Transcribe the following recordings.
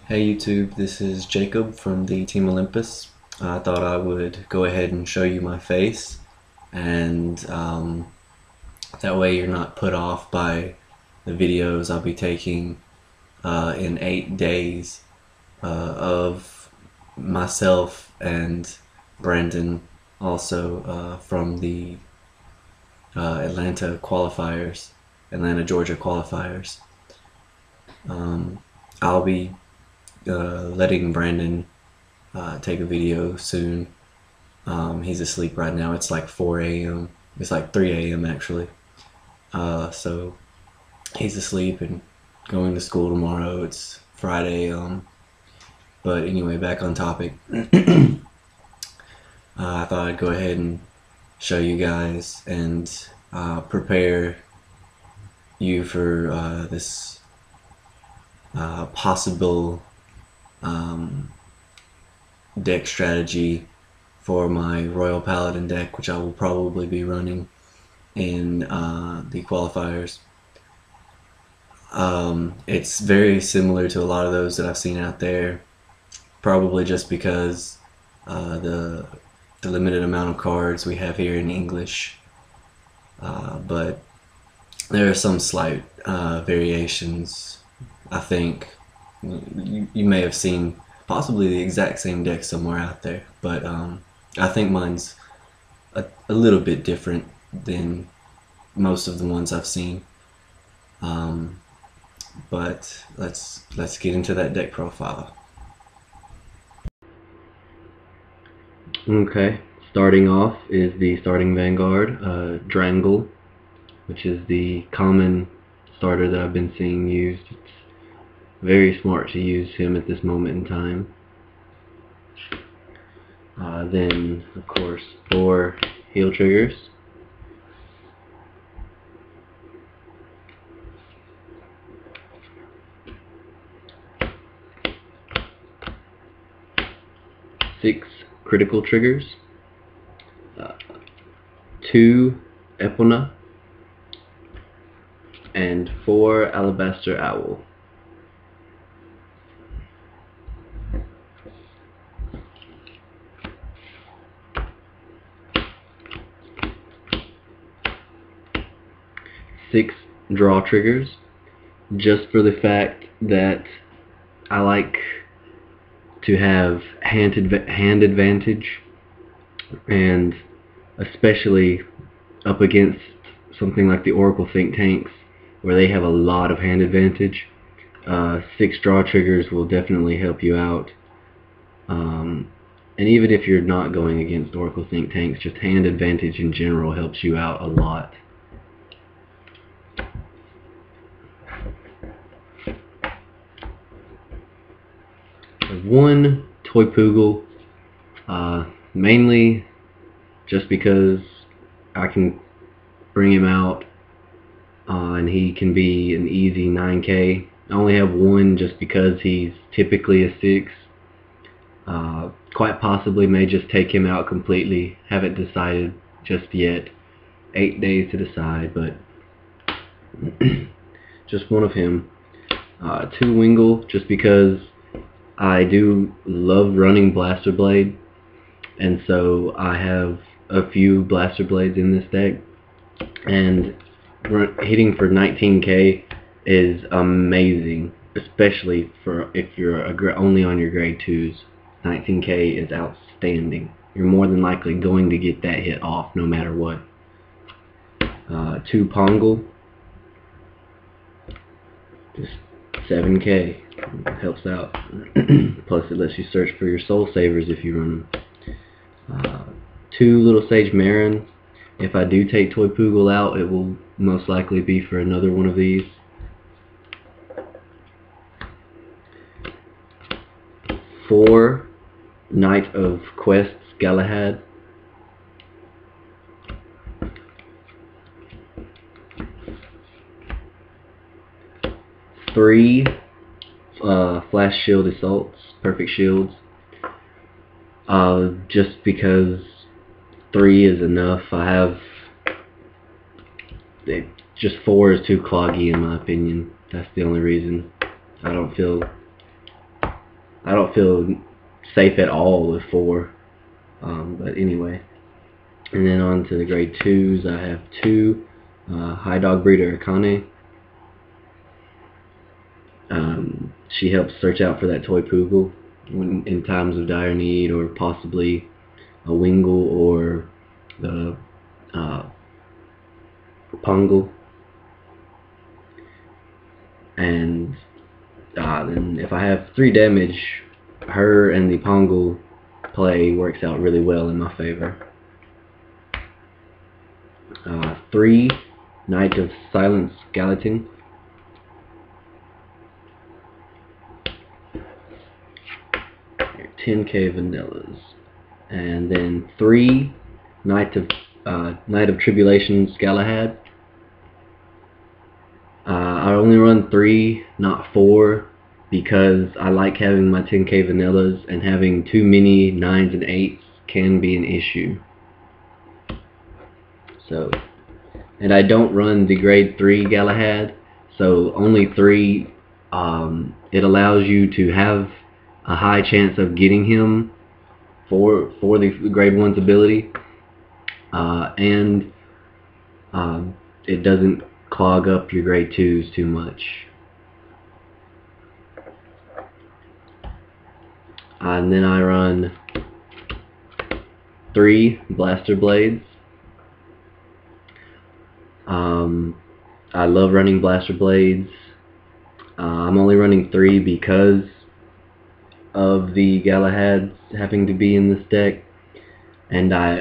Hey YouTube, this is Jacob from TheTeamOlympus. I thought I would go ahead and show you my face, and that way you're not put off by the videos I'll be taking in 8 days of myself and Brandon, also from the Atlanta, Georgia qualifiers. I'll be letting Brandon take a video soon. He's asleep right now. It's like 4 a.m. It's like 3 a.m. actually. So he's asleep and going to school tomorrow. It's Friday. But anyway, back on topic. I thought I'd go ahead and show you guys and prepare you for this possible deck strategy for my Royal Paladin deck, which I will probably be running in the qualifiers. It's very similar to a lot of those that I've seen out there, probably just because the limited amount of cards we have here in English, but there are some slight variations. I think you may have seen possibly the exact same deck somewhere out there, but I think mine's a little bit different than most of the ones I've seen. But let's get into that deck profile. Okay, starting off is the starting Vanguard, Drangle, which is the common starter that I've been seeing used. It's very smart to use him at this moment in time. Then, of course, 4 heal triggers. Six critical triggers. 2 Epona. And 4 Alabaster Owl. Six draw triggers, just for the fact that I like to have hand advantage, and especially up against something like the Oracle Think Tanks, where they have a lot of hand advantage. 6 draw triggers will definitely help you out. And even if you're not going against Oracle Think Tanks, just hand advantage in general helps you out a lot. 1 Toy Poogle, mainly just because I can bring him out and he can be an easy 9k. I only have 1 just because he's typically a 6. Quite possibly may just take him out completely. Haven't decided just yet. 8 days to decide, but just 1 of him. 2 Wingull, just because I do love running Blaster Blade, and so I have a few Blaster Blades in this deck, and hitting for 19k is amazing, especially for if you're only on your grade 2s. 19k is outstanding. You're more than likely going to get that hit off no matter what. 2 Pongal, just 7k. Helps out. Plus it lets you search for your soul savers if you run them. 2 Little Sage Marin. If I do take Toy Poogle out, it will most likely be for another one of these. 4 Knight of Quests Galahad. 3 Flash Shield Assaults, Perfect Shields. Just because 3 is enough. Just 4 is too cloggy in my opinion. That's the only reason. I don't feel I don't feel safe at all with 4. But anyway, and then on to the grade 2s. I have 2 High Dog Breeder Akane. She helps search out for that toy Poogle in times of dire need, or possibly a Wingle or the Pungle. And then if I have 3 damage, her and the Pungle play works out really well in my favor. 3 Knight of Silence Gallatin. 10k vanillas, and then 3 Knight of Tribulations Galahad. I only run 3, not 4, because I like having my 10k vanillas, and having too many 9s and 8s can be an issue. So, and I don't run the grade 3 Galahad, so only 3. It allows you to have a high chance of getting him for the grade 1's ability, and it doesn't clog up your grade 2s too much. And then I run 3 Blaster Blades. I love running Blaster Blades. I'm only running 3 because of the Galahads having to be in this deck, and I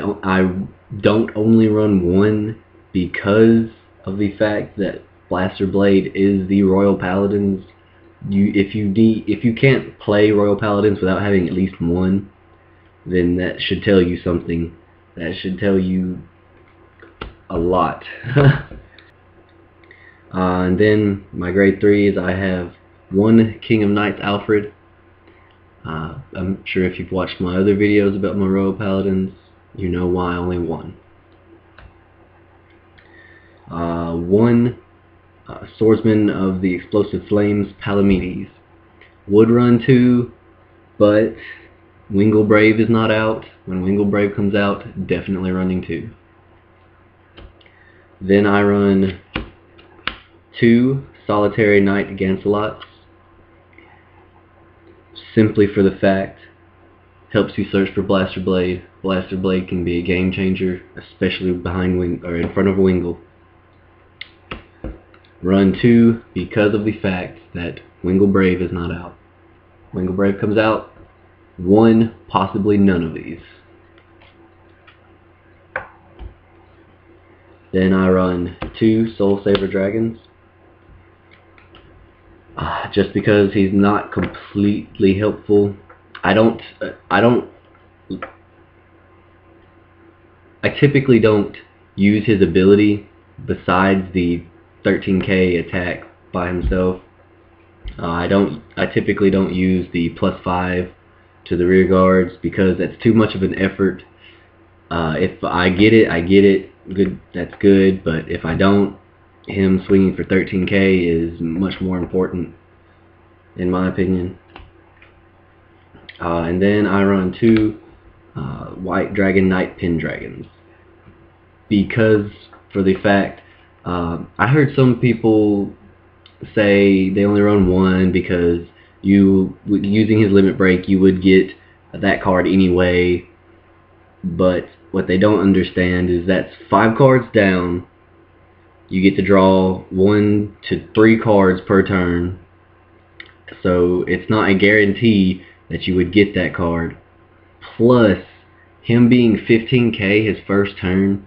don't only run 1 because of the fact that Blaster Blade is the Royal Paladins. If you can't play Royal Paladins without having at least 1, then that should tell you something. That should tell you a lot. And then my grade 3s, I have 1 King of Knights Alfred. I'm sure if you've watched my other videos about my Royal Paladins, you know why only 1. 1 Swordsman of the Explosive Flames Palamedes. Would run 2, but Wingle Brave is not out. When Wingle Brave comes out, definitely running 2. Then I run 2 Solitary Knight Gancelots, simply for the fact helps you search for Blaster Blade. Blaster Blade can be a game changer, especially behind or in front of a Wingle. Run 2 because of the fact that Wingle Brave is not out. Wingle Brave comes out, 1, possibly none of these. Then I run 2 Soul Saver Dragons. Just because he's not completely helpful. I typically don't use his ability besides the 13k attack by himself. I typically don't use the +5 to the rear guards because that's too much of an effort. If I get it, good, that's good, but if I don't, him swinging for 13k is much more important, in my opinion. And then I run 2 White Dragon Knight Pendragons, because for the fact, I heard some people say they only run 1 because using his limit break you would get that card anyway, but what they don't understand is that's 5 cards down. You get to draw 1 to 3 cards per turn, so it's not a guarantee that you would get that card. Plus, him being 15k his first turn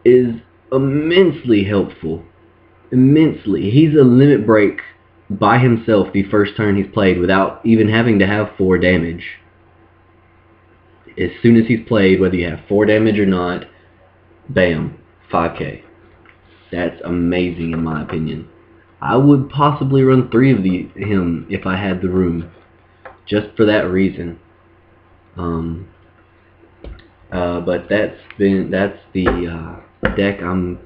is immensely helpful. Immensely. He's a limit break by himself the first turn he's played without even having to have 4 damage. As soon as he's played, whether you have 4 damage or not, bam, 5k. That's amazing in my opinion. I would possibly run 3 of him if I had the room, just for that reason. But that's the deck I'm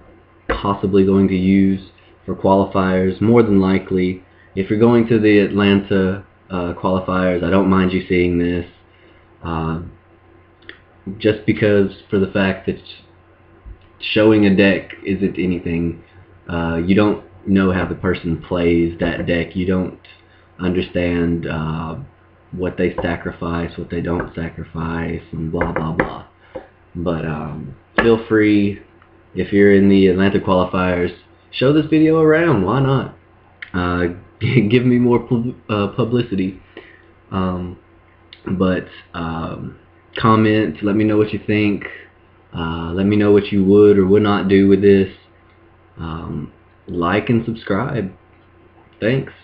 possibly going to use for qualifiers. More than likely, if you're going to the Atlanta qualifiers. I don't mind you seeing this, just because for the fact that showing a deck isn't anything. You don't know how the person plays that deck. You don't understand what they sacrifice, what they don't sacrifice, and blah blah blah. But feel free, if you're in the Atlanta qualifiers, show this video around. Why not? Give me more publicity. Comment, let me know what you think. Let me know what you would or would not do with this. Like and subscribe. Thanks.